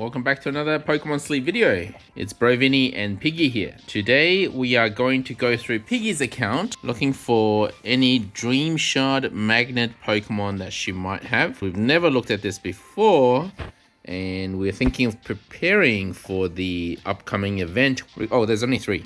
welcome back to another Pokemon Sleep video. It's Brovini and Piggy here. Today we are going to go through Piggy's account looking for any Dream Shard Magnet Pokemon that she might have. We've never looked at this before and we're thinking of preparing for the upcoming event. Oh, there's only 3.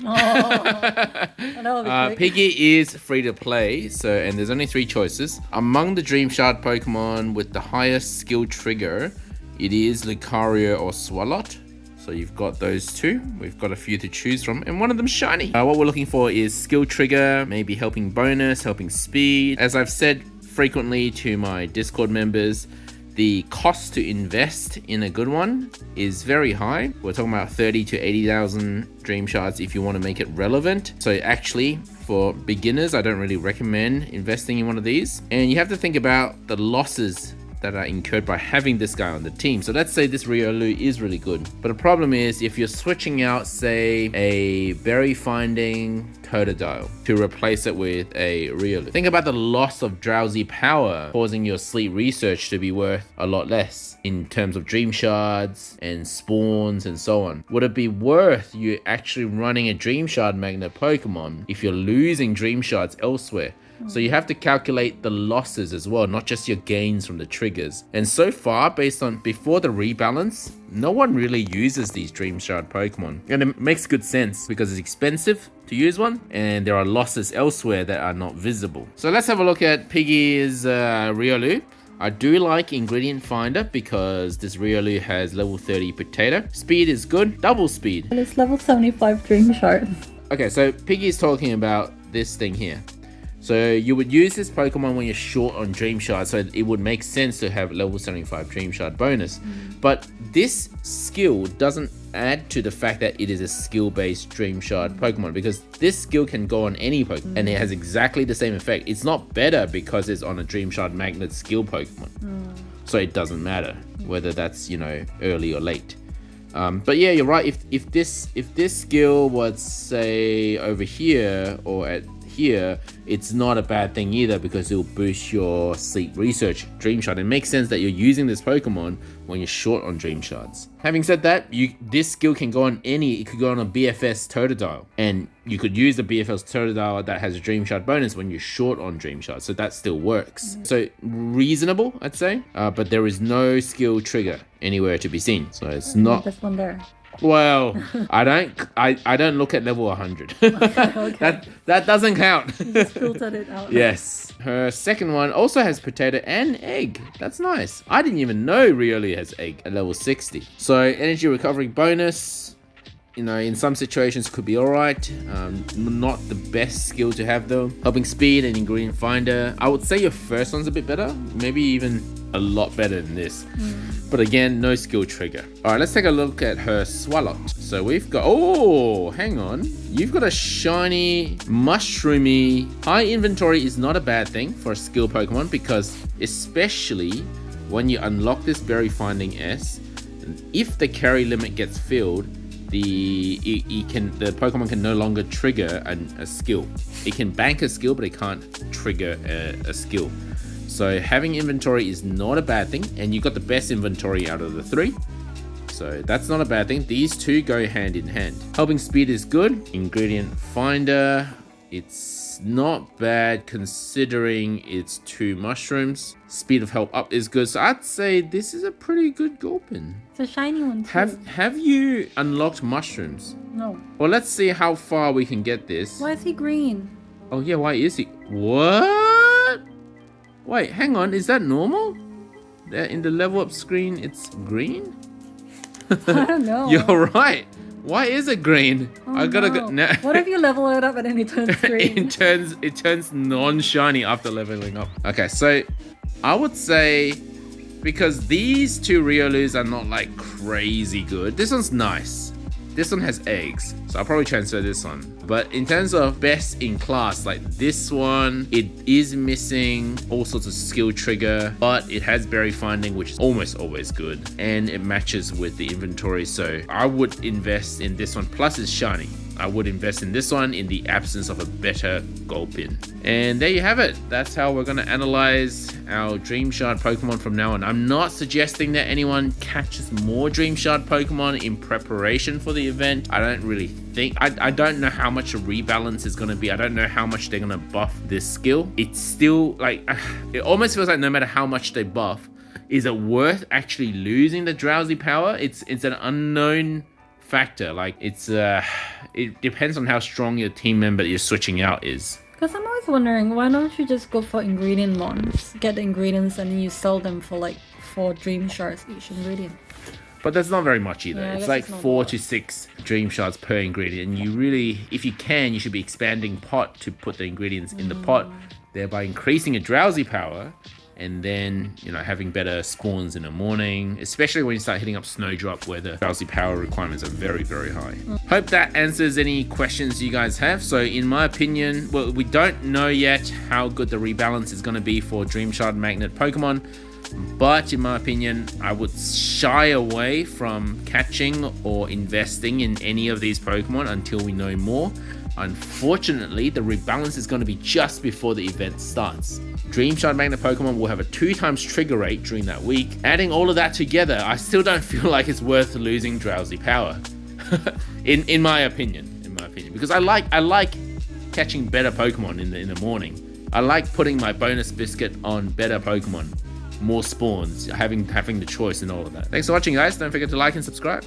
Piggy is free to play, and there's only 3 choices. Among the Dream Shard Pokemon with the highest skill trigger, it is Lucario or Swalot. So you've got those 2. We've got a few to choose from, and one of them's shiny. What we're looking for is skill trigger, maybe helping bonus, helping speed. As I've said frequently to my Discord members, the cost to invest in a good one is very high. We're talking about 30 to 80,000 Dream Shards if you want to make it relevant. So actually, for beginners, I don't really recommend investing in one of these. And you have to think about the losses that are incurred by having this guy on the team. So let's say this Riolu is really good, but the problem is if you're switching out, say, a berry finding Totodile to replace it with a Riolu, think about the loss of drowsy power, causing your sleep research to be worth a lot less in terms of Dream Shards and spawns and so on. Would it be worth you actually running a Dream Shard Magnet Pokemon if you're losing Dream Shards elsewhere? So you have to calculate the losses as well, not just your gains from the triggers. And so far, based on before the rebalance, no one really uses these Dream Shard Pokemon. And it makes good sense because it's expensive to use one and there are losses elsewhere that are not visible. So let's have a look at Piggy's Riolu. I do like Ingredient Finder because this Riolu has level 30 Potato. Speed is good, double speed. And it's level 75 Dream Shard. Okay, so Piggy's talking about this thing here. So you would use this Pokemon when you're short on Dream Shard, so it would make sense to have level 75 Dream Shard bonus. But this skill doesn't add to the fact that it is a skill-based Dream Shard Pokemon, because this skill can go on any Pokemon and it has exactly the same effect. It's not better because it's on a Dream Shard Magnet skill Pokemon. So it doesn't matter whether that's, early or late. But yeah, you're right. If this skill was, say, over here or at here, it's not a bad thing either because it'll boost your sleep research Dream Shard. It makes sense that you're using this Pokemon when you're short on Dream Shards. Having said that, this skill can go on it could go on a BFS Totodile, and you could use the BFS Totodile that has a Dream Shard bonus when you're short on Dream Shards, so that still works. So reasonable, I'd say, but there is no skill trigger anywhere to be seen, so it's not this one there. Well, I don't look at level 100. Okay. That doesn't count. You just filtered it out. Yes. Her second one also has potato and egg. That's nice. I didn't even know Riolu has egg at level 60. So energy recovery bonus, in some situations could be alright. Not the best skill to have though. Helping speed and ingredient finder. I would say your first one's a bit better. Maybe even a lot better than this. But again, no skill trigger. Alright, let's take a look at her Swalot. So we've got, hang on. You've got a shiny, mushroomy. High inventory is not a bad thing for a skill Pokemon, because especially when you unlock this berry finding S, if the carry limit gets filled, the Pokemon can no longer trigger a skill. It can bank a skill, but it can't trigger a skill. So having inventory is not a bad thing, and you got the best inventory out of the 3. So that's not a bad thing. These 2 go hand in hand. Helping speed is good. Ingredient finder, it's not bad considering it's 2 mushrooms. Speed of help up is good. So I'd say this is a pretty good Gulpin. It's a shiny one too. Have you unlocked mushrooms? No. Well, let's see how far we can get this. Why is he green? Oh yeah, why is he? What? Wait, hang on, is that normal? In the level up screen, it's green? I don't know. You're right. Why is it green? I gotta go. No. What if you level it up and then it turns green? it turns non-shiny after leveling up. Okay, so I would say, because these 2 Riolus are not like crazy good. This one's nice. This one has eggs, so I'll probably transfer this one. But in terms of best in class, like this one, it is missing all sorts of skill trigger, but it has berry finding, which is almost always good, and it matches with the inventory. So I would invest in this one. Plus it's shiny. I would invest in this one in the absence of a better Gulpin. And there you have it. That's how we're going to analyze our Dream Shard Pokemon from now on. I'm not suggesting that anyone catches more Dream Shard Pokemon in preparation for the event. I don't really think, I don't know how much a rebalance is going to be. I don't know how much they're going to buff this skill. It's still like, it almost feels like no matter how much they buff, is it worth actually losing the Drowsy power? It's an unknown factor. Like it depends on how strong your team member you're switching out is. Because I'm always wondering, why don't you just go for ingredient launch, get the ingredients, and then you sell them for like 4 Dream Shards each ingredient. But that's not very much either. Yeah, it's like 4 to 6 Dream Shards per ingredient. And you really, if you can, you should be expanding pot to put the ingredients in the pot, thereby increasing your Drowsy power. And then, you know, having better spawns in the morning, especially when you start hitting up Snowdrop where the Drowsy power requirements are very, very high. Hope that answers any questions you guys have. So in my opinion, well, we don't know yet how good the rebalance is going to be for Dream Shard Magnet Pokemon. But in my opinion, I would shy away from catching or investing in any of these Pokemon until we know more. Unfortunately, the rebalance is going to be just before the event starts. Dream Shard Magnet Pokemon will have a 2x trigger rate during that week. Adding all of that together, I still don't feel like it's worth losing Drowsy power. in my opinion, because I like catching better Pokemon in the morning. I like putting my bonus biscuit on better Pokemon, more spawns, having the choice and all of that. Thanks for watching, guys. Don't forget to like and subscribe.